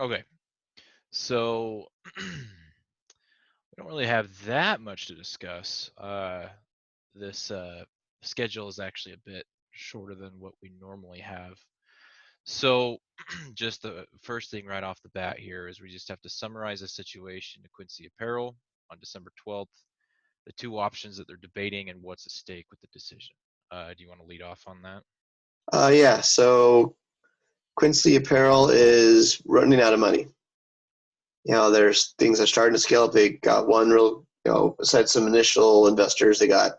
Okay. So we don't really have that much to discuss. This schedule is actually a bit shorter than what we normally have. So, just the first thing right off the bat here is we just have to summarize the situation to Quincy Apparel on December 12th, the two options that they're debating, and what's at stake with the decision. Do you want to lead off on that? Yeah, so Quincy Apparel is running out of money. There's things that are starting to scale up. They got one real, besides some initial investors, they got,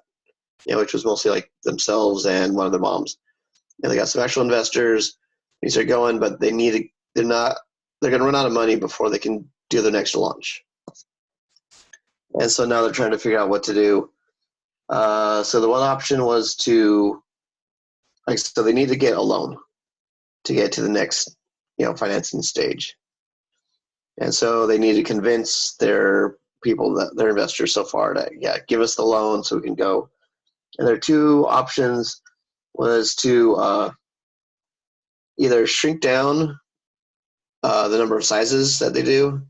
which was mostly like themselves and one of their moms. And they got some actual investors. These are going, but they're not, they're going to run out of money before they can do their next launch. And so now they're trying to figure out what to do. So the one option was so they need to get a loan to get to the next, financing stage. And so they need to convince their people, that their investors so far, to give us the loan so we can go. And their two options was to either shrink down the number of sizes that they do,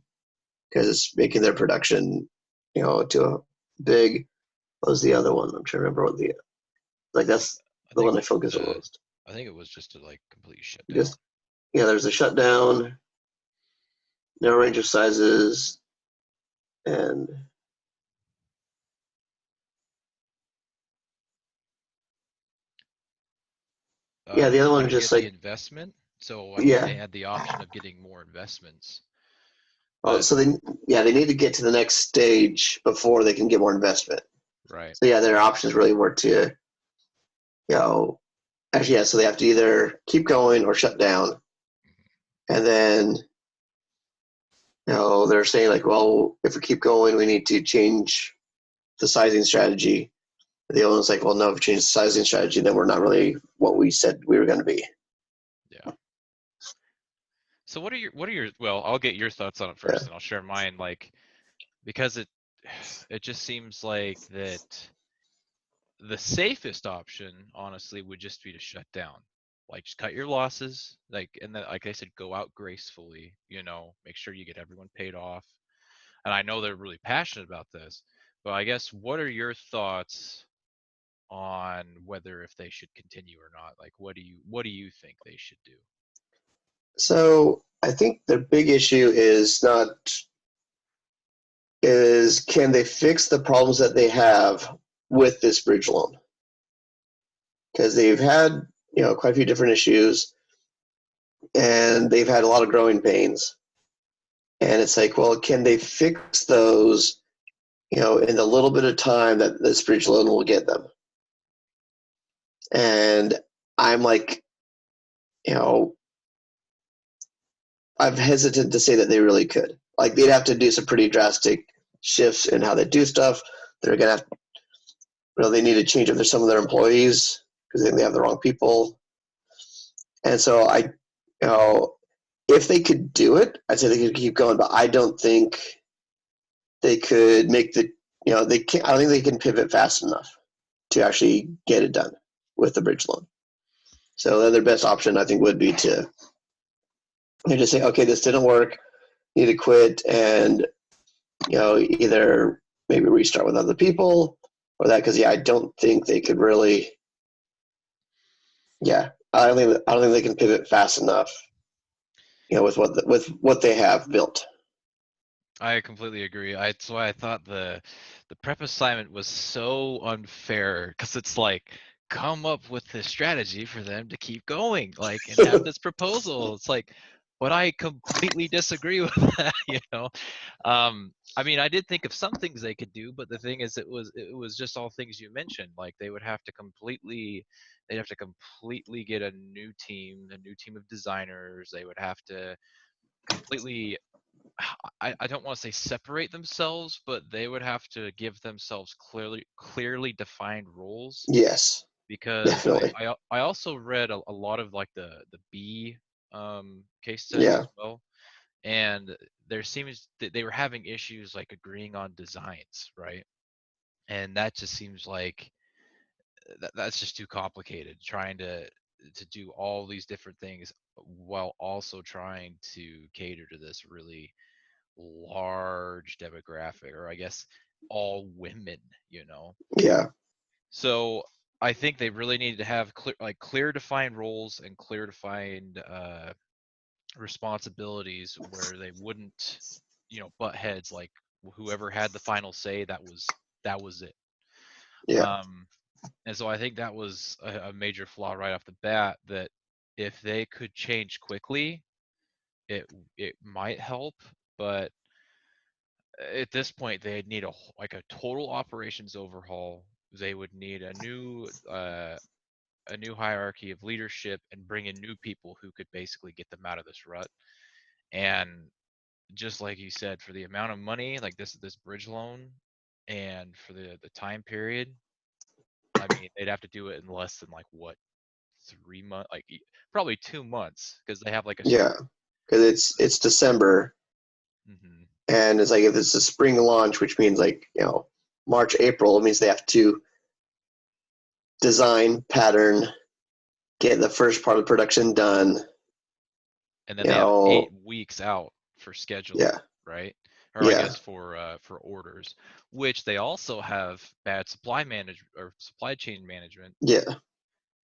because it's making their production, to a big. What was the other one? I'm trying to remember what the that's I the think one I focus on most. I think it was just to like completely shut down. Just there's a shutdown, narrow range of sizes, and the other one Try to just get the like investment. So I think yeah. they had the option of getting more investments, Oh, but so they need to get to the next stage before they can get more investment. right. So their options really were to you know actually so they have to either keep going or shut down, and then they're saying like, well, if we keep going, we need to change the sizing strategy. The other one's like, well, no, if we change the sizing strategy, then we're not really what we said we were going to be. Yeah. So what are your well, I'll get your thoughts on it Yeah. first and I'll share mine like because it just seems like that the safest option honestly would just be to shut down. Like just cut your losses, like and then like I said go out gracefully, make sure you get everyone paid off. And I know they're really passionate about this, but I guess what are your thoughts on whether if they should continue or not? Like what do you think they should do? So I think the big issue is can they fix the problems that they have with this bridge loan? Because they've had quite a few different issues, and they've had a lot of growing pains. And it's like, well, can they fix those, in the little bit of time that this bridge loan will get them? And I'm like, you know, I'm hesitant to say that they really could. Like, they'd have to do some pretty drastic shifts in how they do stuff. They're gonna have, they need to change up some of their employees because they have the wrong people. And so if they could do it, I'd say they could keep going. But I don't think they could make they can't. I don't think they can pivot fast enough to actually get it done with the bridge loan. So their best option, I think, would be to just say, okay, this didn't work, need to quit, and either maybe restart with other people or that. Because I don't think they could really. Yeah, I don't think they can pivot fast enough. With what they have built. I completely agree. That's why I thought the prep assignment was so unfair because it's like come up with this strategy for them to keep going, like and have this proposal. It's like, but I completely disagree with that. I mean, I did think of some things they could do, but the thing is, it was just all things you mentioned. Like they'd have to completely get a new team of designers. They would have to completely I don't want to say separate themselves, but they would have to give themselves clearly defined roles Yes, because definitely. I also read a lot of like the B case study Yeah. as well, and there seems that they were having issues like agreeing on designs, right? And that just seems like that's just too complicated trying to to do all these different things while also trying to cater to this really large demographic, or I guess all women, you know. Yeah. So I think they really needed to have clear defined roles and clear defined responsibilities where they wouldn't, butt heads. Like whoever had the final say, that was it. Yeah. Um, and so I think that was a major flaw right off the bat. That if they could change quickly, it might help, but at this point they'd need a total operations overhaul. They would need a new hierarchy of leadership and bring in new people who could basically get them out of this rut. And just like you said, for the amount of money, like this bridge loan, and for the time period, I mean, they'd have to do it in less than like what, 3 months, like probably 2 months, because they have like a Yeah. Because it's December, hmm and it's like if it's a spring launch, which means like March, April, it means they have to design, pattern, get the first part of the production done. and then You they have know, 8 weeks out for scheduling, yeah, right? Or I yeah, guess for orders, which they also have bad supply manage or supply chain management yeah,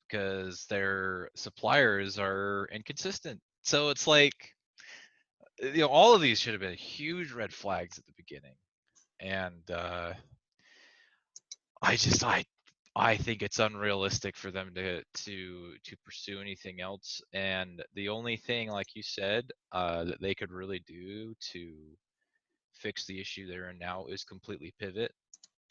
because their suppliers are inconsistent. So it's like, all of these should have been huge red flags at the beginning. And I think it's unrealistic for them to pursue anything else. And the only thing, like you said, that they could really do to fix the issue they're in now is completely pivot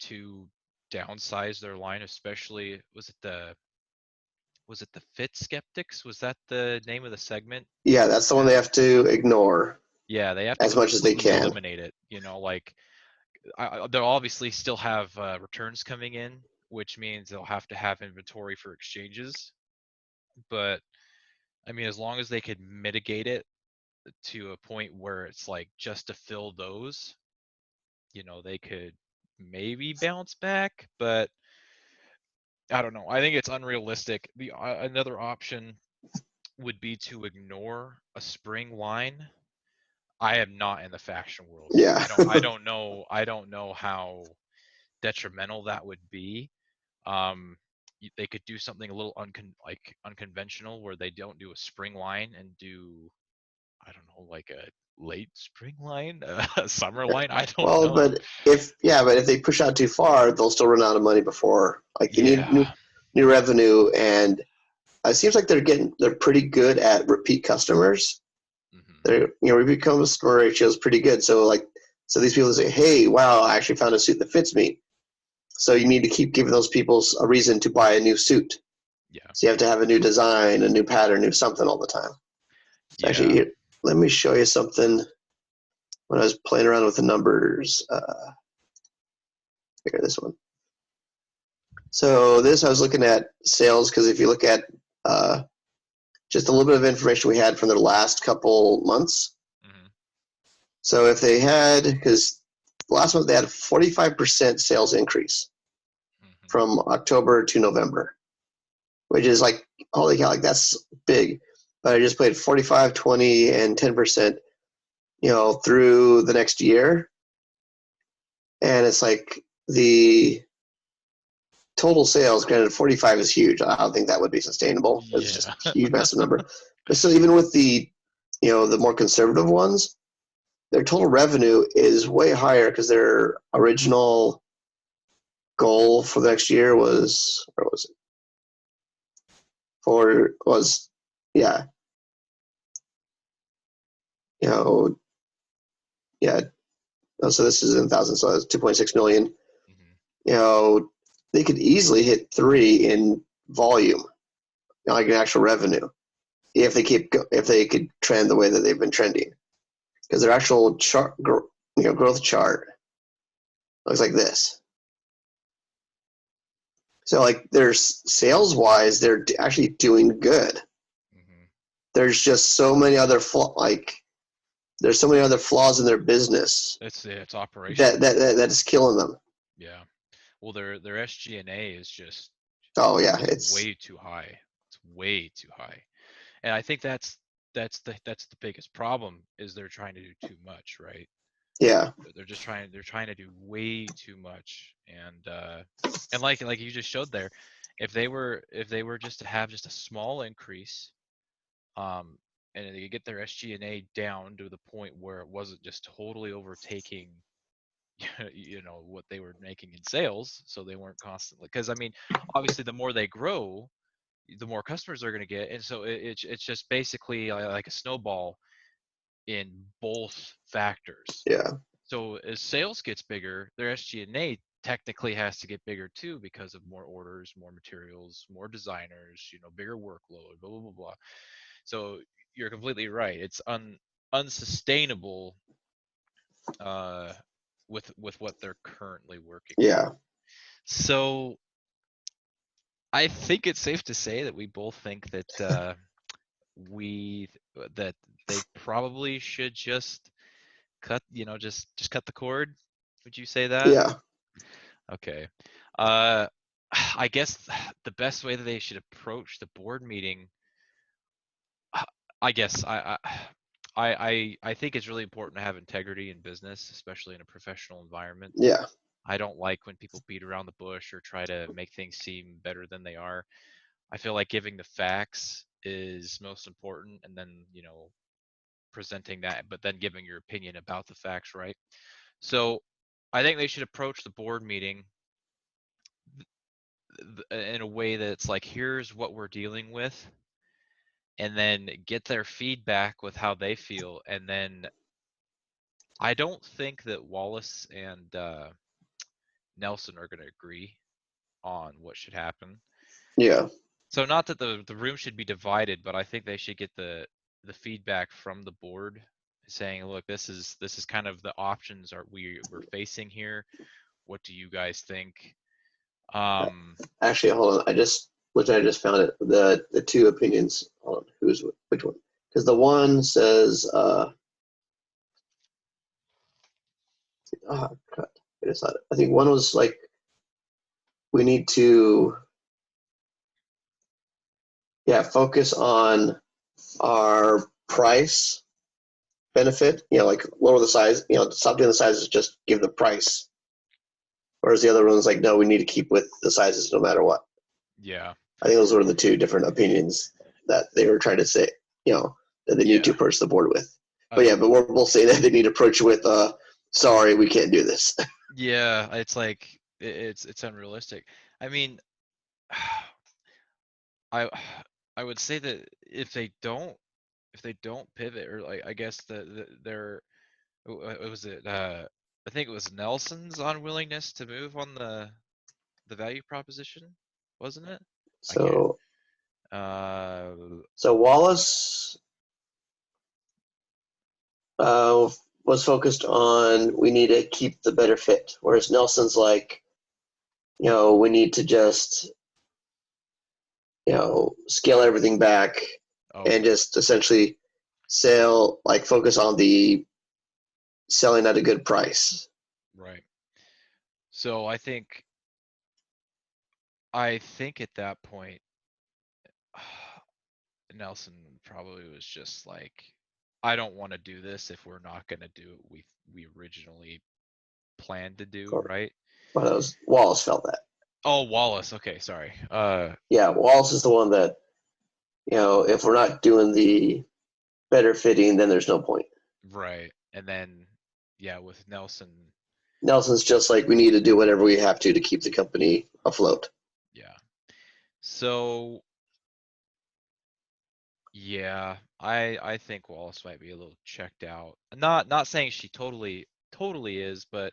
to downsize their line. Especially, was it the Fit Skeptics? Was that the name of the segment yeah. that That's the they one they had? have to ignore Yeah, they have to as much as they completely can. eliminate it. Like they'll obviously still have returns coming in, which means they'll have to have inventory for exchanges. But I mean, as long as they could mitigate it to a point where it's like just to fill those, they could maybe bounce back. But I don't know. I think it's unrealistic. The another option would be to ignore a spring line. I am not in the fashion world, so Yeah. I don't know how detrimental that would be. They could do something a little unconventional where they don't do a spring line and do, I don't know, like a late spring line, a summer line. I don't Well, know. but if they push out too far, they'll still run out of money before. Like you need new Yeah. new revenue, and it seems like they're pretty good at repeat customers. hmm Their repeat customer ratio is pretty good. So these people say, hey, wow, I actually found a suit that fits me. So you need to keep giving those people a reason to buy a new suit. Yeah. So you have to have a new design, a new pattern, new something all the time. So actually, Yeah. let me show you something. When I was playing around with the numbers, here, this one. So this, I was looking at sales because if you look at uh, just a little bit of information we had from the last couple months. hmm So if they had, because last month they had a 45% sales increase hmm from October to November, which is like, holy cow, like that's big. But I just played 45, 20, and 10%, through the next year. And it's like the total sales, granted 45 is huge. I don't think that would be sustainable. It's just Yeah. a huge, massive number. But still, even with the more conservative ones, their total revenue is way higher because their original goal for the next year was, where was it? Yeah, you know, yeah. So this is in thousands, so it's 2.6 million. hmm You know, they could easily hit 3 in volume, like an actual revenue, if they could trend the way that they've been trending. Because their actual growth chart looks like this. So like there's sales wise, they're actually doing good. hmm There's just so many other there's so many other flaws in their business It's that operational. that is killing them. Yeah. Well, their SG&A is just Oh yeah, it's way too high. It's way too high. And I think that's the biggest problem is they're trying to do too much, right? Yeah. They're trying to do way too much. And like you just showed there, if they were just to have just a small increase, um and they get their SG&A down to the point where it wasn't just totally overtaking what they were making in sales, so they weren't constantly, because I mean, obviously the more they grow, the more customers they're going to get, and so it's just basically like a snowball in both factors. Yeah. So as sales gets bigger, their SG&A technically has to get bigger too because of more orders, more materials, more designers, bigger workload, blah blah blah blah. So you're completely right. It's unsustainable, uh, with what they're currently working with. Yeah. So I think it's safe to say that we both think that we that they probably should just just cut the cord. Would you say that? Yeah. Okay. Uh, I guess the best way that they should approach the board meeting, I guess I think it's really important to have integrity in business, especially in a professional environment. Yeah. I don't like when people beat around the bush or try to make things seem better than they are. I feel like giving the facts is most important, and then, presenting that, but then giving your opinion about the facts, right? So I think they should approach the board meeting in a way that it's like, here's what we're dealing with, and then get their feedback with how they feel. And then I don't think that Wallace and Nelson are going to agree on what should happen. Yeah. So not that the room should be divided, but I think they should get the feedback from the board saying, look, this is kind of the options we're facing here. What do you guys think? Actually, hold on. I just found it. The two opinions. Hold on. Which one? Because the one says, cut. I think one was like, we need to, yeah, focus on our price benefit. Like lower the size. Stop doing the sizes. Just give the price. Whereas the other one's like, no, we need to keep with the sizes no matter what. Yeah. I think those were the two different opinions that they were trying to say, that they need to Yeah. approach the board with. I But yeah, think but we're both saying that they need to approach with, sorry, we can't do this. Yeah, it's like it's unrealistic. I mean, I I would say that if they don't pivot, or like, I guess they're what was it, I think it was Nelson's unwillingness to move on the value proposition, wasn't it? I can't. So, uh so Wallace uh, was focused on we need to keep the better fit, whereas Nelson's like, we need to just, scale everything back and oh, just essentially focus on the selling at a good price. right. So I think at that point, Nelson probably was just like, I don't want to do this if we're not going to do what we originally planned to do, Or, right? well, that was Wallace felt that. Oh, Wallace. Okay, sorry. Yeah, Wallace is the one that, if we're not doing the better fitting, then there's no point. Right. And then, yeah, with Nelson, Nelson's just like, we need to do whatever we have to keep the company afloat. yeah. So, yeah, I think Wallace might be a little checked out. Not saying she totally is, but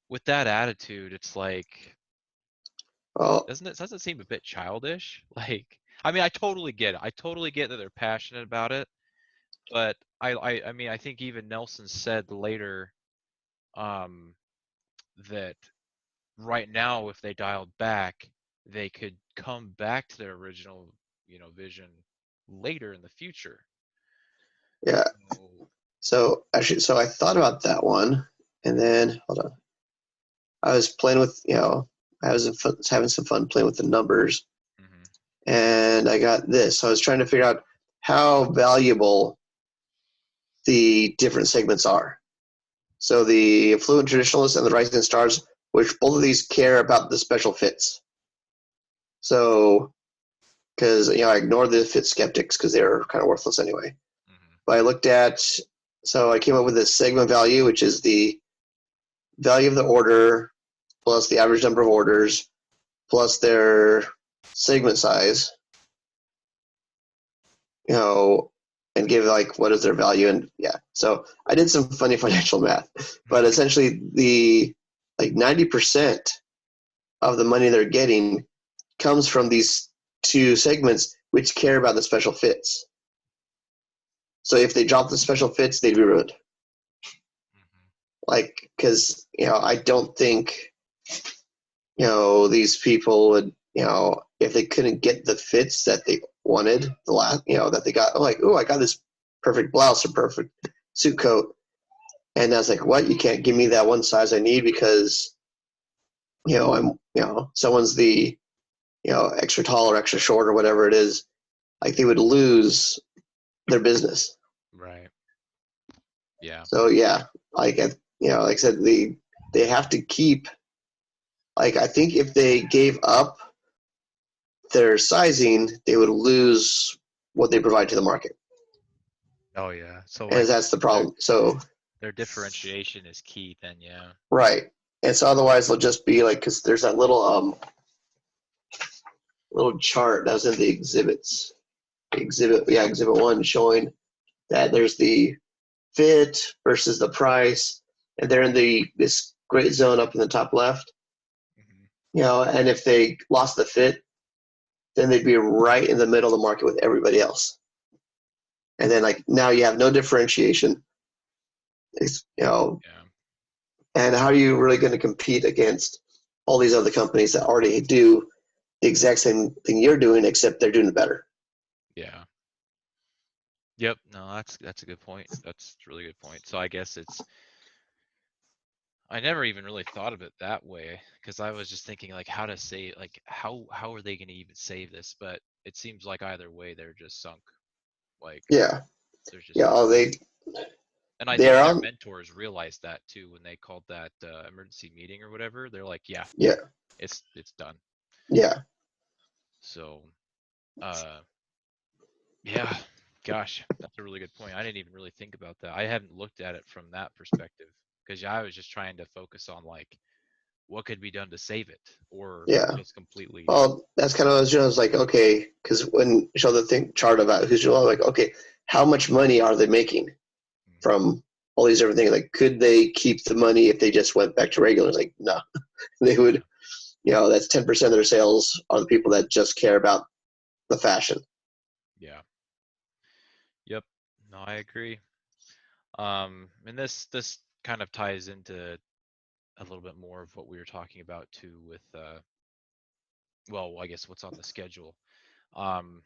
with that attitude, it's like, Well, doesn't it seem a bit childish? Like, I mean, I totally get it. I totally get that they're passionate about it, but I mean, I think even Nelson said later, um, that right now, if they dialed back, they could come back to their original, vision later in the future. yeah. So, So actually, so I thought about that one, and then hold on. I was playing with, I was having some fun playing with the numbers, mhm. and I got this. So I was trying to figure out how valuable the different segments are. So the affluent traditionalists and the rising stars, which both of these care about the special fits. So, because I ignored the fit skeptics because they're kind of worthless anyway. Mm-hmm. But I looked at, so I came up with this segment value, which is the value of the order plus the average number of orders plus their segment size, and give like what is their value. And yeah, so I did some funny financial math, but essentially the like 90% of the money they're getting comes from these two segments which care about the special fits. So if they drop the special fits, they'd be ruined. Like, because I don't think these people would, if they couldn't get the fits that they wanted, that they got, like, oh, I got this perfect blouse or perfect suit coat, and I was like, what? You can't give me that one size I need because I'm someone's the extra tall or extra short or whatever it is. Like, they would lose their business. Right. Yeah. So yeah, like like I said, they have to keep. Like, I think if they gave up their sizing, they would lose what they provide to the market. Oh yeah. So And like that's the problem. So their differentiation is key then, yeah. right. And so otherwise they'll just be like, because there's that little chart that was in the exhibits. Exhibit 1 showing that there's the fit versus the price, and they're in this great zone up in the top left. Mm-hmm. And if they lost the fit, then they'd be right in the middle of the market with everybody else. And then like now you have no differentiation. It's, Yeah. and how are you really going to compete against all these other companies that already do the exact same thing you're doing, except they're doing it better? Yeah. Yep. No, that's a good point. That's a really good point. So I guess I never even really thought of it that way because I was just thinking like how to save, like how are they going to even save this? But it seems like either way they're just sunk. Like Yeah. there's just Yeah. no Oh, way. And I think they're their on. mentors realized that too when they called that emergency meeting or whatever. They're like, yeah, Yeah. it's done. Yeah. So, uh, yeah, gosh, that's a really good point. I didn't even really think about that. I hadn't looked at it from that perspective because I was just trying to focus on like what could be done to save it or Yeah. just completely. Well, that's kind of what I was doing. I was like, okay, because when you show the chart about who's doing, like, okay, how much money are they making from all these different things? Like, could they keep the money if they just went back to regular? Like, no, they would. That's 10% of their sales are the people that just care about the fashion. Yeah. Yep. No, I agree. And this kind of ties into a little bit more of what we were talking about too with well, I guess what's on the schedule. Um,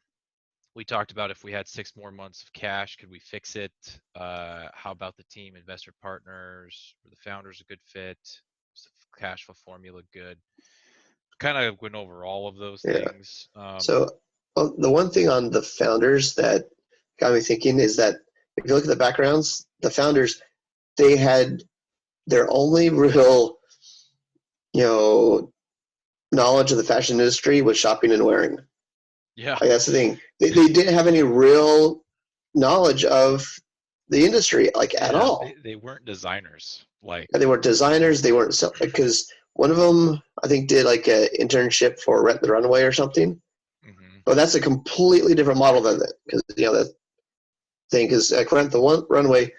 we talked about if we had 6 more months of cash, could we fix it? How about the team, investor partners, were the founders a good fit? Was the cash flow formula good? Kind of went over all of those Yeah. things. So the one thing on the founders that got me thinking is that if you look at the backgrounds, the founders, they had their only real, knowledge of the fashion industry was shopping and wearing. Yeah, Like, that's the thing. They didn't have any real knowledge of the industry, like, at yeah, all. they weren't designers. Like, And they weren't designers. They weren't, because one of them, I think, did like an internship for Rent the Runway or something. hmm But that's a completely different model than that, because that thing. Because at Rent the Runway,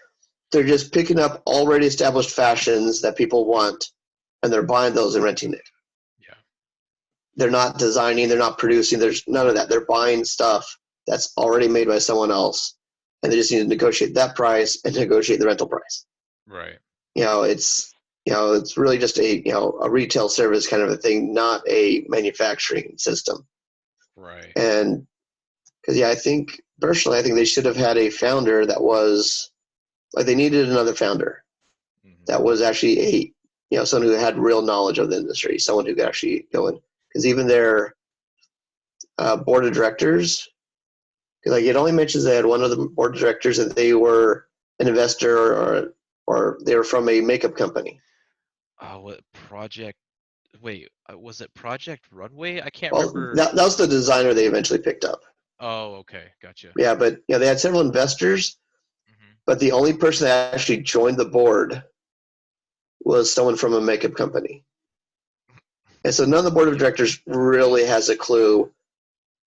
they're just picking up already established fashions that people want, and they're buying those and renting it. yeah, They're not designing, they're not producing, there's none of that. They're buying stuff that's already made by someone else, and they just need to negotiate that price and negotiate the rental price. right, It's really just a retail service kind of a thing, not a manufacturing system. right. And because I think personally, I think they should have had a founder that was like, they needed another founder hmm that was actually someone who had real knowledge of the industry, someone who could actually go in. Because even their board of directors. Like it only mentions they had one of the board of directors and they were an investor or they were from a makeup company. Oh, what project? Wait, was it Project Runway? I can't Well, remember. that was the designer they eventually picked up. Oh, okay, gotcha. Yeah, but they had several investors, Hmm. but the only person that actually joined the board was someone from a makeup company. And so none of the board of directors really has a clue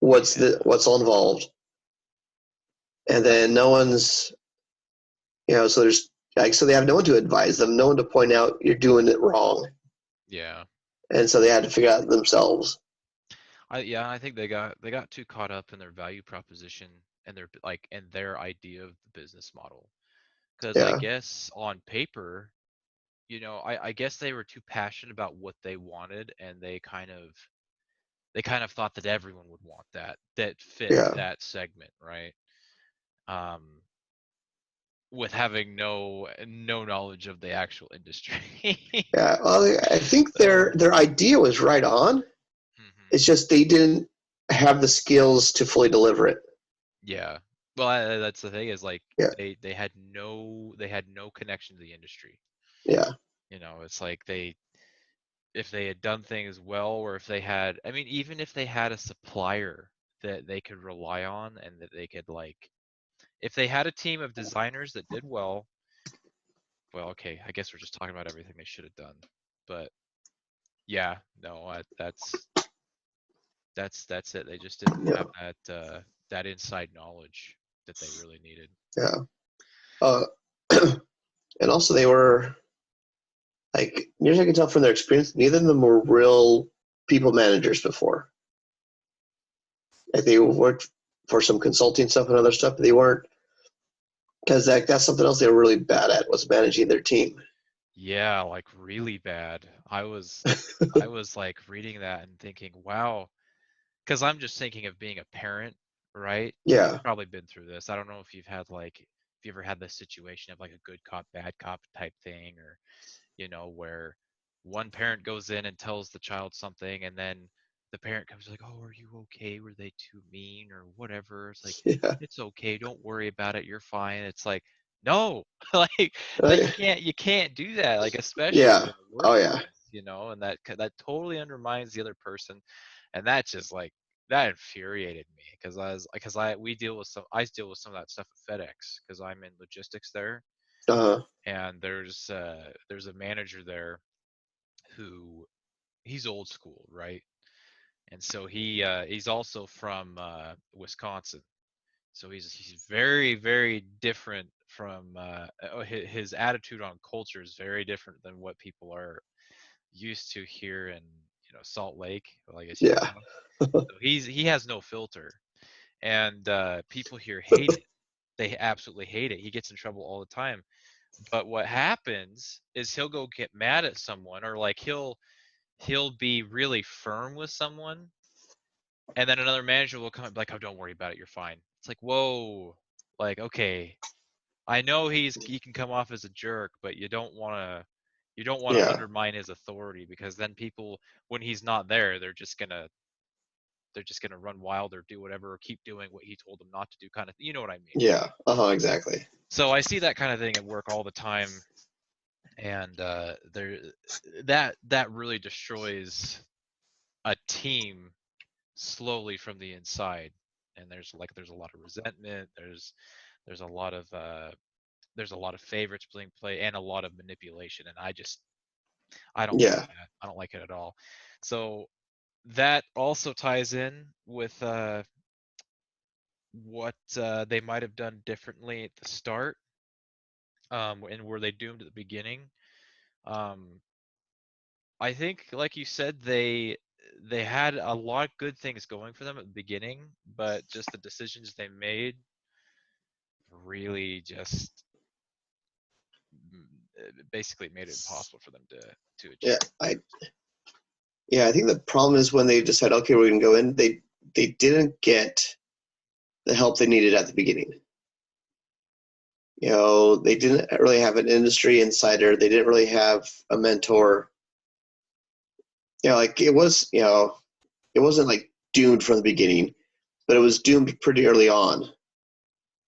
Yeah, what's all involved. And then no one's, so there's like, so they have no one to advise them, no one to point out you're doing it wrong. yeah. And so they had to figure out themselves. I think they got too caught up in their value proposition and their idea of the business model. Because I Yeah, guess on paper, I guess they were too passionate about what they wanted, and they kind of thought that everyone would want that fit yeah, that segment, right? Um, with having no knowledge of the actual industry. yeah. Well, I think their Oh. their idea was right on. Hmm. It's just they didn't have the skills to fully deliver it. Yeah. Well, that's the thing is like Yeah, they had no connection to the industry. yeah, It's like if they had done things well, or if they had, I mean, even if they had a supplier that they could rely on, and that they could like, if they had a team of designers that did well, okay, I guess we're just talking about everything they should have done. But yeah, no, that's it. They just didn't have yeah, that inside knowledge that they really needed. yeah. Uh, and also they were like, near as I can tell from their experience, neither of them were real people managers before. Like they worked for some consulting stuff and other stuff, but they weren't, because that's something else they were really bad at, was managing their team. Yeah, like really bad. I was like reading that and thinking, wow, because I'm just thinking of being a parent, right? You've Yeah, probably been through this. I don't know if you ever had this situation of like a good cop, bad cop type thing, or where one parent goes in and tells the child something, and then the parent comes like, "Oh, are you okay? Were they too mean or whatever?" It's like, yeah, "It's okay. Don't worry about it. You're fine." It's like, no, like right? you can't do that, like especially Yeah, in the oh yeah, workplace, and that totally undermines the other person, and that just like that infuriated me because I deal with some of that stuff at FedEx because I'm in logistics there, uh-huh. and there's a manager there who he's old school, right? And so he's also from Wisconsin. So he's very, very different from his attitude on culture is very different than what people are used to here in Salt Lake, well, I guess Yeah, Utah. So he has no filter, and people here hate it. They absolutely hate it. He gets in trouble all the time. But what happens is he'll go get mad at someone, or like he'll be really firm with someone, and then another manager will come and be like, "Oh, don't worry about it, you're fine." It's like, whoa, like, okay, I know he can come off as a jerk, but you don't want to yeah, undermine his authority, because then people, when he's not there, they're just gonna run wild or do whatever, or keep doing what he told them not to do, kind of, you know what I mean? yeah, uh-huh, exactly. So I see that kind of thing at work all the time, and that really destroys a team slowly from the inside. And there's a lot of resentment, there's a lot of there's a lot of favorites being played, and a lot of manipulation, and I don't like Yeah, that. I don't like it at all. So that also ties in with what they might have done differently at the start, and were they doomed at the beginning. um, I think, like you said, they had a lot of good things going for them at the beginning, but just the decisions they made really just basically made it impossible for them to yeah, achieve. I think the problem is when they decide, okay, we're gonna go in, they didn't get the help they needed at the beginning. They didn't really have an industry insider. They didn't really have a mentor. Like it wasn't like doomed from the beginning, but it was doomed pretty early on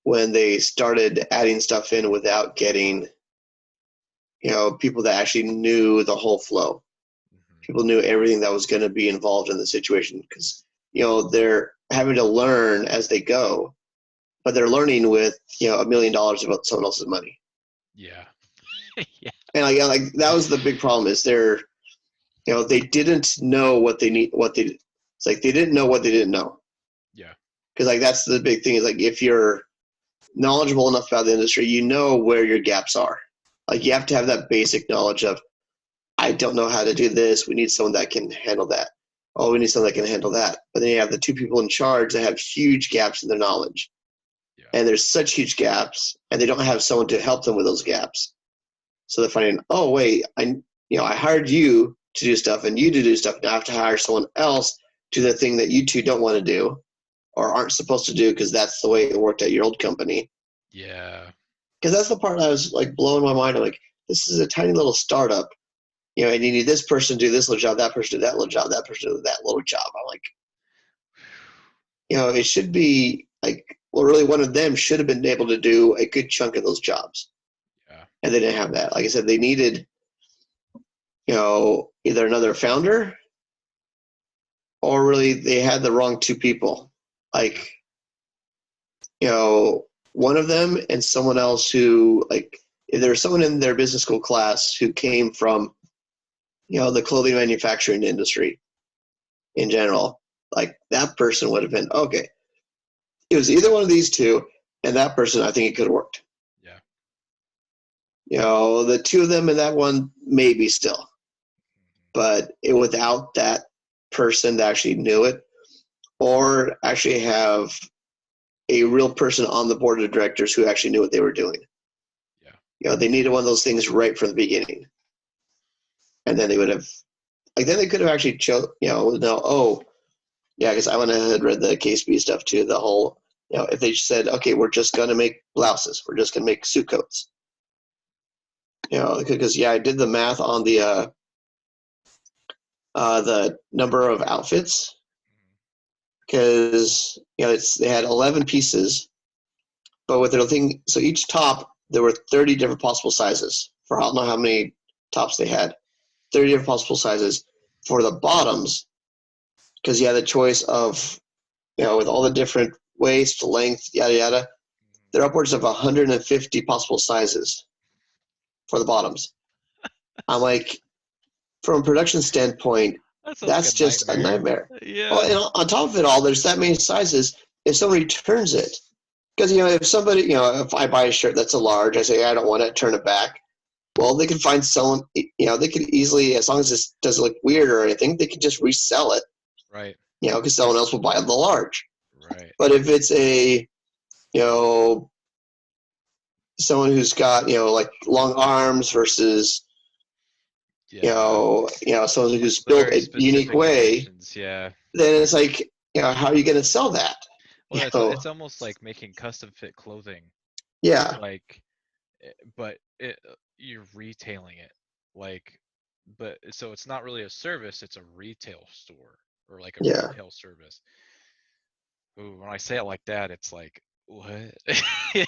when they started adding stuff in without getting, people that actually knew the whole flow. People knew everything that was going to be involved in the situation because, they're having to learn as they go, but they're learning with, $1 million about someone else's money. Yeah. Yeah. And like that was the big problem is they didn't know what they need, it's like they didn't know what they didn't know. Yeah. Because like that's the big thing is like if you're knowledgeable enough about the industry, you know where your gaps are. Like you have to have that basic knowledge of, I don't know how to do this. We need someone that can handle that. Oh, we need someone that can handle that. But then you have the two people in charge that have huge gaps in their knowledge. Yeah. And there's such huge gaps, and they don't have someone to help them with those gaps. So they're finding, oh wait, I hired you to do stuff and you to do stuff. Now I have to hire someone else to do the thing that you two don't want to do or aren't supposed to do because that's the way it worked at your old company. Yeah. Because that's the part I was like blowing my mind. I'm like, this is a tiny little startup, and you need this person to do this little job, that person to do that little job, that person to do that little job. I'm like, it should be like, well, really one of them should have been able to do a good chunk of those jobs. Yeah. And they didn't have that. Like I said, they needed, either another founder or really they had the wrong two people. Like, one of them and someone else who, like, if there was someone in their business school class who came from, the clothing manufacturing industry in general, like that person would have been, okay. It was either one of these two, and that person, I think it could have worked. Yeah. The two of them and that one, maybe still. But without that person that actually knew it, or actually have a real person on the board of directors who actually knew what they were doing. Yeah. They needed one of those things right from the beginning. And then they would have, like, then they could have actually because I went ahead and read the KSB stuff too. The whole, if they said, okay, we're just going to make blouses, we're just going to make suit coats. Because, I did the math on the number of outfits. Because, they had 11 pieces, but with their thing, so each top, there were 30 different possible sizes for I don't know how many tops they had. 30 different possible sizes for the bottoms, because you had the choice of, with all the different waist, length, yada, yada, there are upwards of 150 possible sizes for the bottoms. I'm like, from a production standpoint, That sounds like that's a just a nightmare. Yeah. Well, and on top of it all, there's that many sizes. If somebody returns it, because, if somebody, if I buy a shirt that's a large, I say, I don't want it, turn it back. Well, they can find someone, they could easily, as long as this doesn't look weird or anything, they could just resell it. Right. Because someone else will buy the large. Right. But if it's a, someone who's got, like long arms versus, Yeah. someone who's The built very a unique specific way, dimensions. Yeah. then it's like, how are you going to sell that? Well, it's almost like making custom fit clothing. Yeah. Like, but you're retailing it. Like, but so it's not really a service, it's a retail store or like a Yeah. retail service. Ooh, when I say it like that, it's like, what?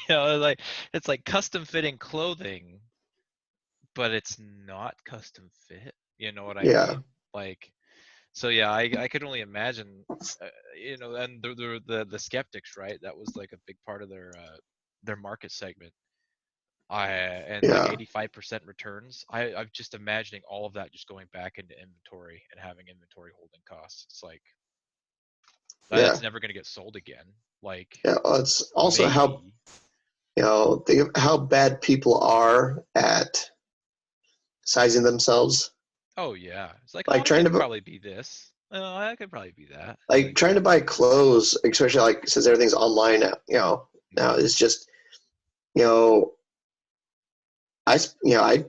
Like it's like custom fitting clothing, but it's not custom fit. You know what I Yeah. mean? Like, so yeah, I could only imagine, and the skeptics, right? That was like a big part of their market segment. And like Yeah. 85% returns. I'm just imagining all of that just going back into inventory and having inventory holding costs. It's like Yeah. that's never going to get sold again. Like, Yeah. Well, it's also how, maybe. think of how bad people are at sizing themselves. Oh yeah, it's like, oh, Like I trying could to probably be this. Oh, I could probably be that. like trying to buy clothes, especially like since everything's online now, now it's just, you know, I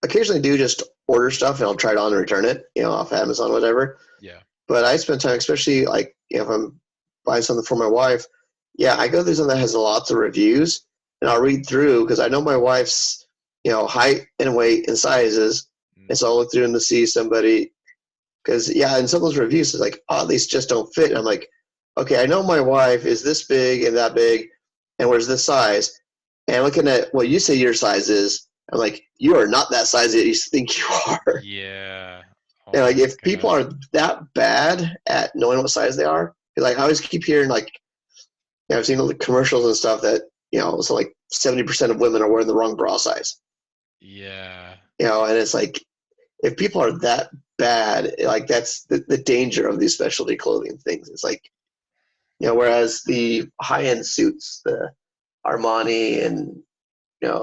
occasionally do just order stuff and I'll try it on and return it, off Amazon, whatever. Yeah. But I spend time, especially like if I'm buying something for my wife, I go through something that has lots of reviews and I'll read through because I know my wife's, height and weight and sizes. And so I'll look through them to see somebody, Because yeah, in some of those reviews, it's like, oh, these just don't fit. And I'm like, okay, I know my wife is this big and that big, and wears this size. And looking at what you say your size is, I'm like, you are not that size that you think you are. Yeah. And Oh like, my if people gosh. are that bad at knowing what size they are, like I always keep hearing like, I've seen all the commercials and stuff that so like 70% of women are wearing the wrong bra size. Yeah. And it's like if people are that bad, like that's the danger of these specialty clothing things. It's like whereas the high end suits, the Armani and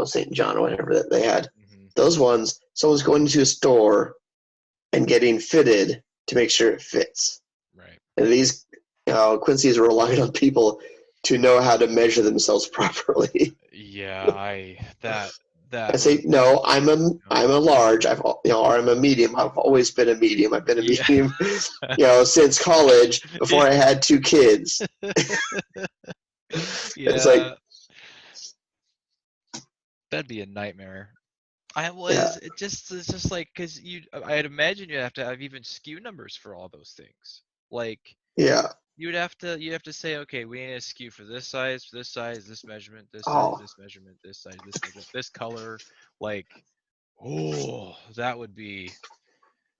St. John or whatever that they had, Hmm. those ones, someone's going to a store and getting fitted to make sure it fits. Right. And these Quincy is relying on people to know how to measure themselves properly. Yeah, that I say, was no, I'm no. a large. Or I'm a medium. I've always been a medium. I've been a Yeah. medium, since college before Yeah. I had two kids. It's like, Yeah, that'd be a nightmare. I yeah, was it's just like because I'd imagine you'd have to have even SKU numbers for all those things. Like yeah. you'd have to say, okay, we need a SKU for this size, this measurement, this size, Oh, this measurement, this size, this measurement, this color. Like, oh, that would be.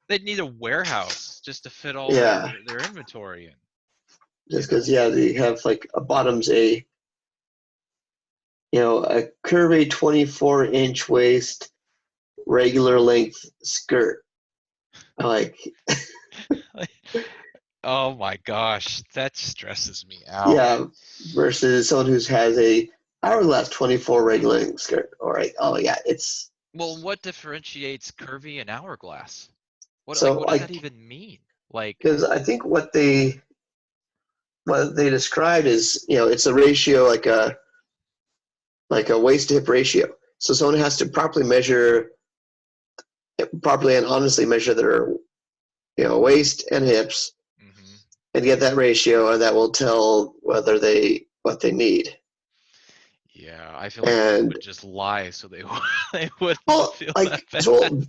They'd need a warehouse just to fit all yeah. their inventory in. You Just know? because, yeah, they have like a bottoms a curvy 24-inch waist, regular length skirt. Like, Like, oh my gosh, that stresses me out. yeah, versus someone who has a hourglass 24 regular length skirt. All right. Oh, yeah. It's Well, what differentiates curvy and hourglass? so What does that like, even mean? Like, because I think what they described is it's a ratio like a waist to hip ratio. So someone has to properly and honestly measure their waist and hips hmm and get that ratio, and that will tell whether what they need. yeah, I feel like people And would just lie so they they wouldn't well, feel that like bad. so,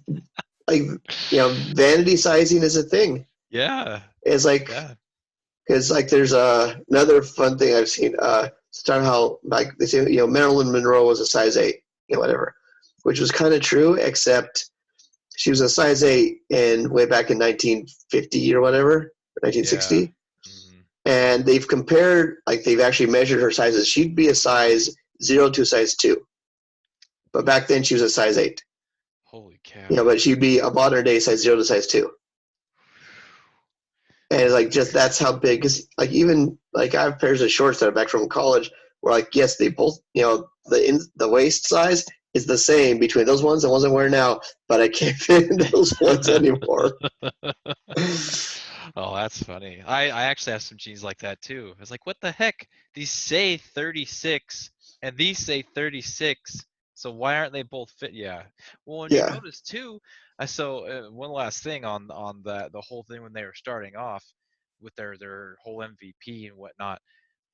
like vanity sizing is a thing. Yeah, It's like yeah, because like there's another fun thing I've seen. It's talking how like they say Marilyn Monroe was a size 8, whatever, which was kind of true, except she was a size 8 in way back in 1950 or whatever, yeah. 1960. hmm And they've compared, like they've actually measured her sizes. She'd be a size 0 to a size 2, but back then she was a size 8. Holy cow. But she'd be a modern day size 0 to size 2. And it's like just that's how big. Because like even like I have pairs of shorts that are back from college where like yes they both the waist size is the same between those ones and ones I'm wearing now, but I can't fit in those ones anymore. Oh, that's funny. I actually have some jeans like that too. It's like, what the heck? These say 36 and these say 36. So why aren't they both fit? Yeah. Well, when you Yeah, notice too, one last thing on the whole thing when they were starting off with their whole MVP and whatnot,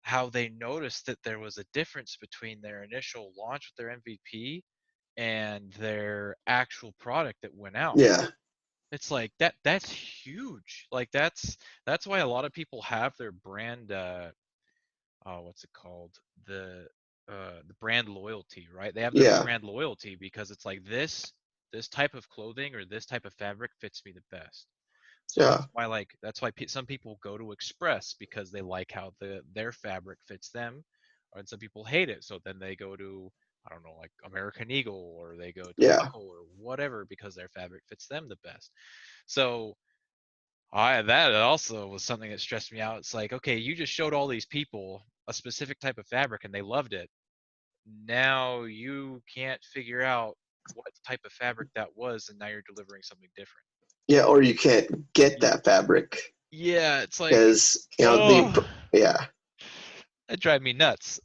how they noticed that there was a difference between their initial launch with their MVP and their actual product that went out. yeah, It's like that's huge. Like that's why a lot of people have their brand what's it called? The the brand loyalty, right? They have their yeah, brand loyalty because it's like this type of clothing or this type of fabric fits me the best. So yeah, that's why some people go to Express because they like how their fabric fits them, and some people hate it. So then they go to I don't know like American Eagle or they go to yeah, Buckle or whatever because their fabric fits them the best. So I that also was something that stressed me out. It's like, okay, you just showed all these people a specific type of fabric and they loved it. Now you can't figure out what type of fabric that was, and now you're delivering something different. yeah. Or you can't get Y- that fabric Yeah, it's like, because oh, yeah, that drive me nuts.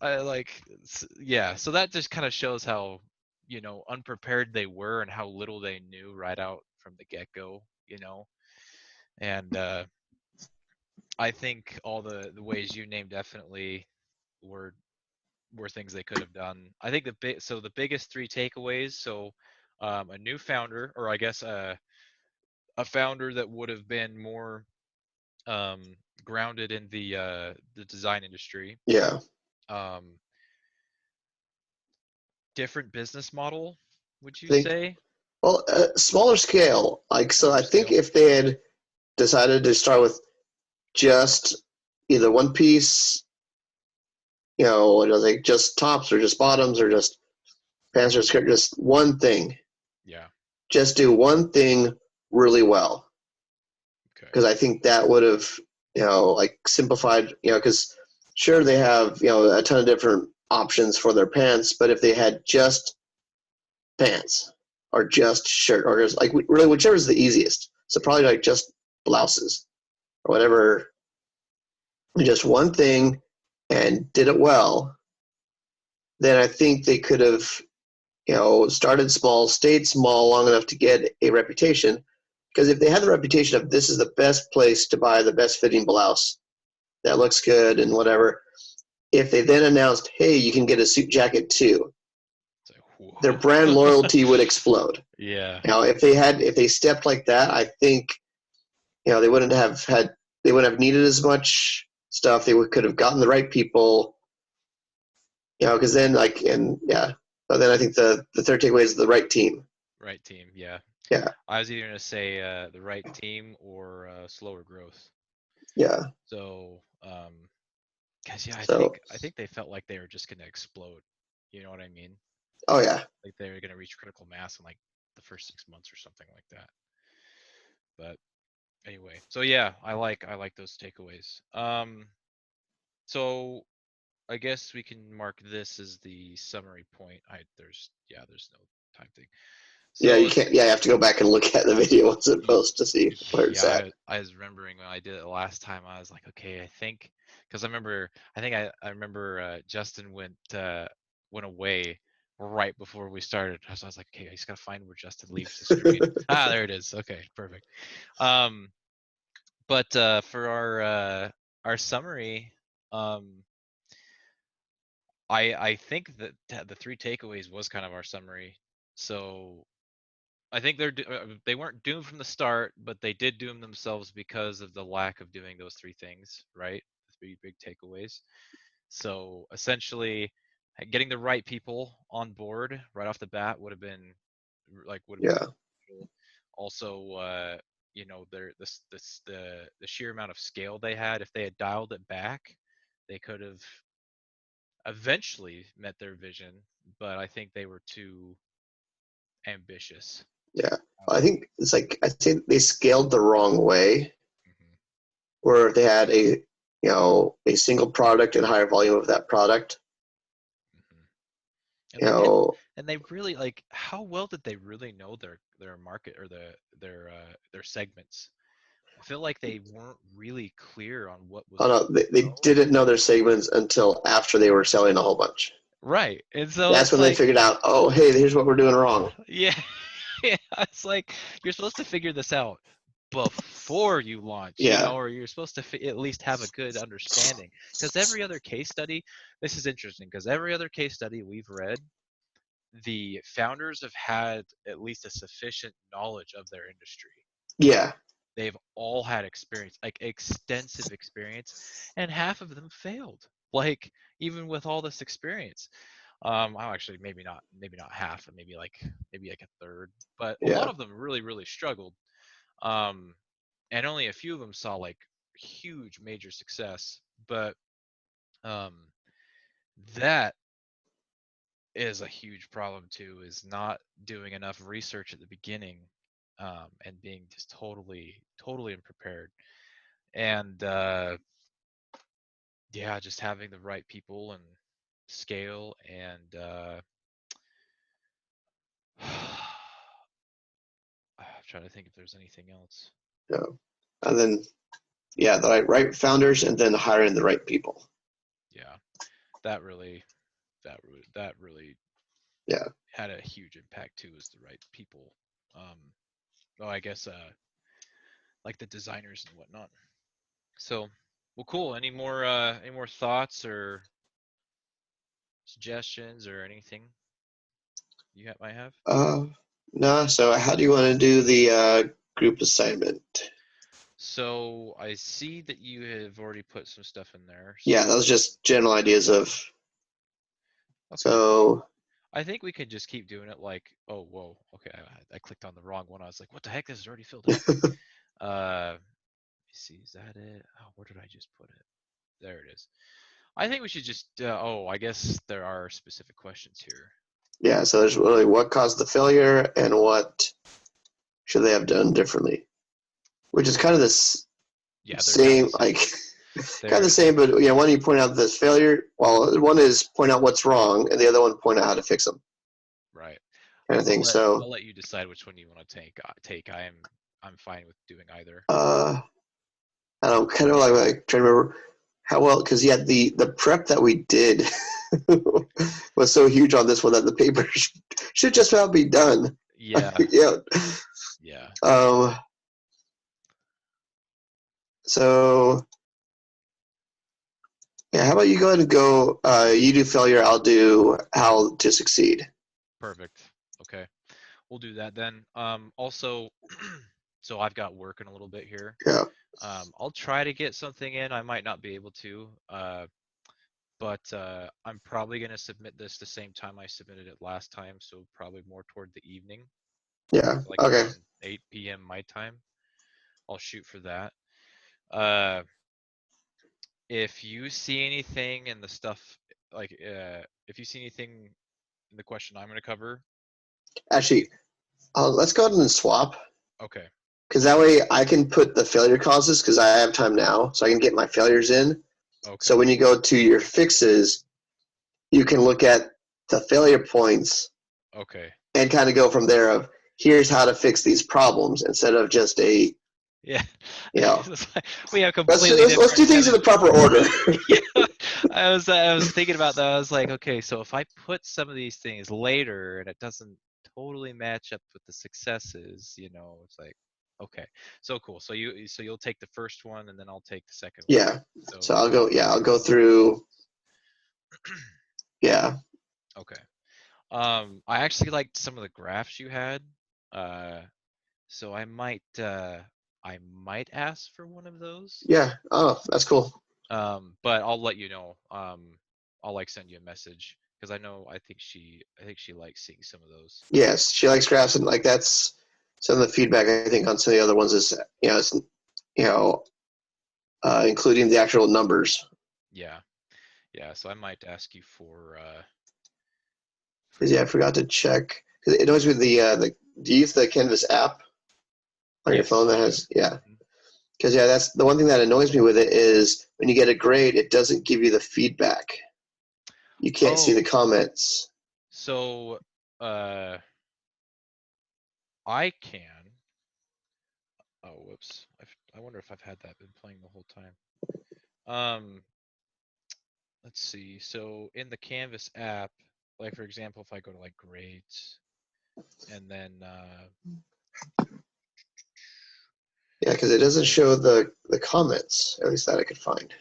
Yeah. So that just kind of shows how unprepared they were and how little they knew right out from the get go. And I think all the ways you named definitely were were things they could have done. I think the biggest three takeaways. So a new founder, or I guess a founder that would have been more grounded in the design industry. Yeah. Um, Different business model, would you I think, say? well, smaller scale. Like, so Smaller I think scale. if they had decided to start with just either one piece, like just tops or just bottoms or just pants or skirt, just one thing. Yeah. Just do one thing really well. Okay. Because I think that would have, like simplified, because sure they have, a ton of different options for their pants, but if they had just pants or just shirt or just like really whichever is the easiest. So probably like just blouses or whatever, just one thing and did it well, then I think they could have, started small, stayed small long enough to get a reputation. Because if they had the reputation of this is the best place to buy the best fitting blouse that looks good and whatever, if they then announced, hey, you can get a suit jacket too, It's like, their whoa. brand loyalty would explode. Yeah. If they stepped like that, I think they wouldn't have needed as much stuff. Could have gotten the right people. Because then but then I think the third takeaway is the right team. Right team. Yeah. Yeah, I was either gonna say the right team or slower growth. yeah. So, cause yeah, So, I think they felt like they were just gonna explode. You know what I mean? oh yeah, Like they were gonna reach critical mass in like the first 6 months or something like that. But anyway, so yeah, I like those takeaways. So I guess we can mark this as the summary point. There's no time thing. yeah. So You it's can't. Yeah, you have to go back and look at the video once it y- posts to see where it's yeah, at. I was remembering when I did it last time. I was like, okay, I think because I remember Justin went away right before we started. So I was like, okay, I just gotta find where Justin leaves the screen. Ah, there it is. Okay, perfect. Um, but for our summary, um, I think that the three takeaways was kind of our summary. So I think they weren't doomed from the start, but they did doom themselves because of the lack of doing those three things, right? The three big takeaways. So essentially, getting the right people on board right off the bat would have been Yeah, crucial. Also, the sheer amount of scale they had. If they had dialed it back, they could have eventually met their vision. But I think they were too ambitious. yeah. I Um, think it's like I think they scaled the wrong way. mhm, Where if they had a single product and higher volume of that product, mhm. And you they didn't, know, and they really like how well did they really know their market or their segments? I feel like they weren't really clear on what was oh no, going they well. didn't know their segments until after they were selling a whole bunch. Right. And so That's it's when they like, figured out, oh, hey, here's what we're doing wrong. yeah, yeah, it's like you're supposed to figure this out before you launch, Yeah, or you're supposed to at least have a good understanding. Because every other case study, this is interesting, because every other case study we've read, the founders have had at least a sufficient knowledge of their industry. yeah, They've all had experience, like extensive experience, and half of them failed. Like even with all this experience, oh, actually, maybe not half, maybe like a third, but a lot yeah, of them really, really struggled. Um, and only a few of them saw like huge, major success. But um, that is a huge problem too, is not doing enough research at the beginning, and being just totally unprepared. And yeah, just having the right people and scale and I'm trying to think if there's anything else. yeah. And then yeah, the right founders, and then hiring the right people. Yeah, that really that really Yeah, had a huge impact too, is the right people. Um, well, I guess like the designers and whatnot. So, well, cool. Any more thoughts or suggestions or anything you might have? uh, no. So how do you want to do the group assignment. So I see that you have already put some stuff in there. Yeah, So, that was just general ideas of. okay. So I think we could just keep doing it like, oh, whoa, okay, I clicked on the wrong one. I was like, what the heck? This is already filled out. Let me see, is that it? Oh, where did I just put it? There it is. I think we should just, oh, I guess there are specific questions here. yeah, so there's really what caused the failure and what should they have done differently, which is kind of this Yeah, they're kind of same, the same. like kind of the They're, same, but yeah, one you point out this failure. Well, one is point out what's wrong, and the other one point out how to fix them, right. kind of thing. So, I'll let you decide which one you want to take. I'm fine with doing either. I don't kind of like trying to remember how well, because yeah, the prep that we did was so huge on this one that the paper should just about be done. Yeah, Yeah. yeah. Um. So yeah, how about you go ahead and go? You do failure. I'll do how to succeed. Perfect. Okay. We'll do that then. Also, so I've got work in a little bit here. Yeah. I'll try to get something in. I might not be able to, but I'm probably going to submit this the same time I submitted it last time, so probably more toward the evening, Yeah. like Okay. around 8 p.m. my time. I'll shoot for that. Uh, if you see anything in the stuff, like if you see anything in the question I'm going to cover, Actually, let's go ahead and swap. okay, Because that way I can put the failure causes because I have time now, so I can get my failures in. So okay, when you go to your fixes, you can look at the failure points okay. and kind of go from there of here's how to fix these problems instead of just a Yeah, you know we have let's completely let's do different things in the chemistry. proper order. Yeah, I was thinking about that. I was like, okay, so if I put some of these things later and it doesn't totally match up with the successes, it's like, okay, so cool. So you'll take the first one and then I'll take the second one. Yeah. So So I'll go. Yeah, I'll go through. Yeah. okay. I actually liked some of the graphs you had. Uh, so I might ask for one of those. Yeah. Oh, that's cool. But I'll let you know. I'll like send you a message because I think she likes seeing some of those. Yes, she likes graphs, and like that's some of the feedback I think on some of the other ones is it's you know including the actual numbers. Yeah, yeah. So I might ask you for Because yeah, I that. forgot to check. Because it always with the do you use the Canvas app on your phone Yes, that I do. has yeah. Mhm. Because yeah, that's the one thing that annoys me with it is when you get a grade, it doesn't give you the feedback. You can't see the Oh, comments. so uh, I can. Oh, whoops. I wonder if I've had that been playing the whole time. Um, let's see. So in the Canvas app, like for example, if I go to like grades and then Yeah, because it doesn't grade, show the comments. At least that I could find.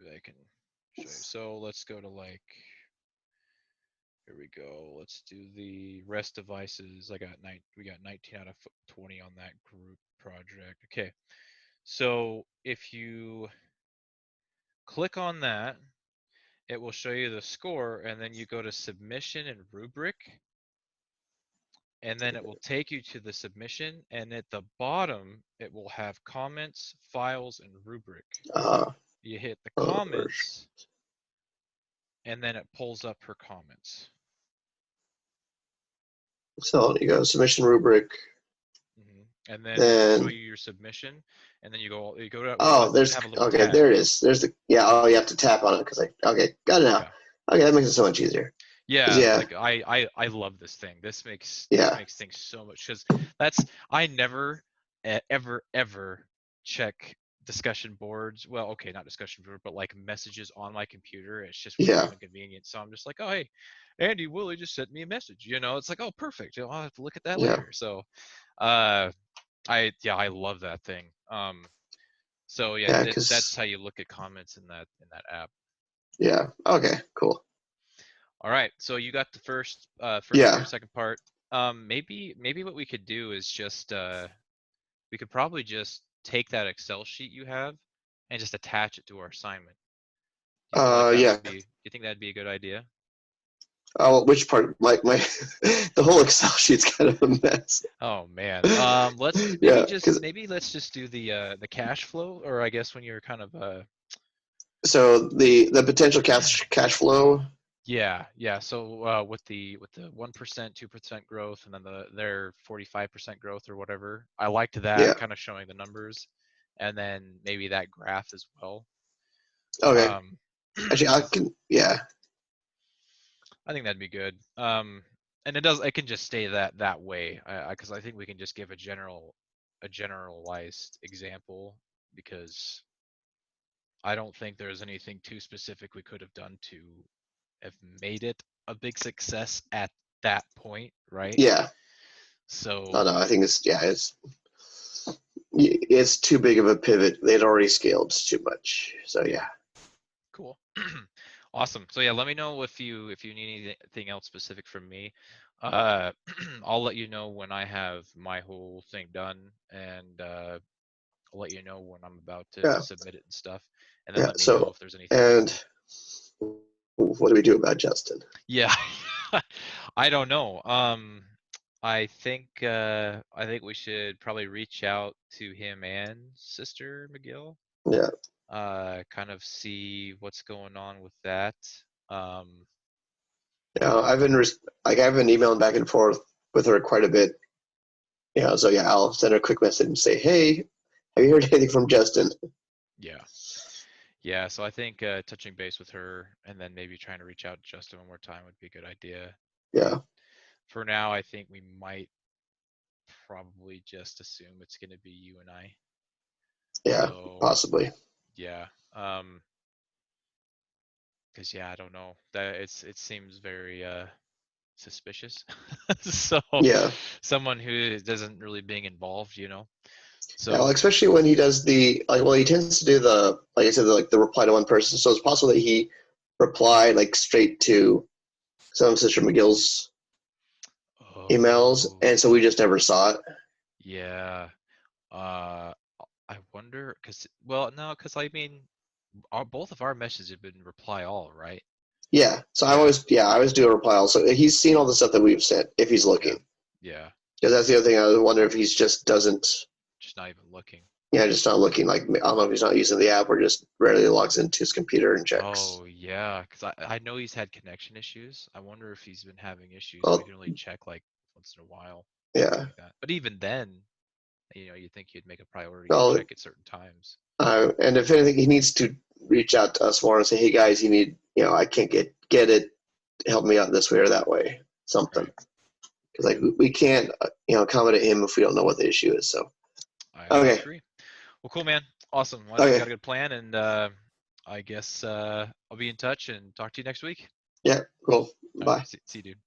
I can show you. So let's go to like, here we go. Let's do the rest devices. We got 19 out of 20 on that group project. Okay. So if you click on that, it will show you the score, and then you go to submission and rubric, and then it will take you to the submission, and at the bottom it will have comments, files, and rubric. Uh, You hit the oh, comments, and then it pulls up her comments. so you go submission rubric. And then it'll show Then you your submission, and then you go to where oh, it should there's have a little okay. There tab. it is. There's the yeah. Oh, you have to tap on it because okay, got it now. Yeah. Okay, that makes it so much easier. 'Cause, Yeah, yeah, like I love this thing. This yeah, makes things so much because I never ever check discussion boards. Well, okay, not discussion board, but like messages on my computer. It's just way too yeah, inconvenient. So I'm just like, oh hey, Andy Willie just sent me a message. It's like, oh perfect. I'll have to look at that yeah, later. So uh I love that thing. So yeah, yeah. that's Because how you look at comments in that app. yeah. Okay, cool. All right, so you got the first part, Yeah, second part. maybe what we could do is just we could probably just take that Excel sheet you have and just attach it to our assignment. Do you feel like that Yeah. would be? Do you think that'd be a good idea? Oh, which part? My the whole Excel sheet's kind of a mess. Oh man. Let's maybe Yeah, just because maybe let's just do the cash flow, or I guess when you're kind of so the potential cash flow. yeah. So with the 1%, 2% growth, and then their 45% growth or whatever, I liked Yeah. that kind of showing the numbers, and then maybe that graph as well. Okay. Um, Actually, I can. Yeah. I think that'd be good. And it can just stay that way, because I think we can just give a generalized example, because I don't think there's anything too specific we could have done to have made it a big success at that point, right? Yeah. Oh So no, I think it's too big of a pivot. They'd already scaled too much. So yeah, yeah. cool. Awesome. So yeah, let me know if you need anything else specific from me. Uh, I'll let you know when I have my whole thing done, and I'll let you know when I'm about to Yeah. submit it and stuff, and then Yeah. let me know So if there's anything you and need. what do we do about Justin? Yeah, I don't know. I think we should probably reach out to him and Sister McGill. Yeah. Kind of see what's going on with that. Um, Yeah. I've been emailing back and forth with her quite a bit. So yeah, I'll send her a quick message and say, hey, have you heard anything from Justin? yeah, yeah. So I think touching base with her and then maybe trying to reach out to Justin one more time would be a good idea. But Yeah. for now, I think we might probably just assume it's going to be you and I. Yeah. So Possibly. yeah, because yeah, I don't know. That it seems very suspicious. So Yeah. someone who doesn't really being involved, you know. Yeah, well, So especially when he does he tends to do like I said, like the reply to one person. So it's possible that he replied like straight to some of Sister McGill's emails, oh and so we just never saw it. yeah, uh, I wonder because well no, because I mean, both of our messages have been reply all, right? Yeah. So Yeah, I always do a reply. So he's seen all the stuff that we've sent if he's yeah, looking. yeah. Because that's the other thing. I wonder if he's just doesn't. Just not even looking. Yeah, just not looking. Like I don't know if he's not using the app or just rarely logs into his computer and checks. Oh yeah, because I know he's had connection issues. I wonder if he's been having issues. We Well, can only check like once in a while, something yeah. like that. But even then, you know, you'd think you'd make a priority to Well, check at certain times. and if anything, he needs to reach out to us more and say, "Hey guys, you need, I can't get it. Help me out this way or that way, something." Right. Because like we can't, accommodate him if we don't know what the issue is. So I okay, agree. Well, cool, man. Awesome. Well, I think we got okay, a good plan, and I guess I'll be in touch and talk to you next week. yeah, cool. All right. Bye. See you, dude.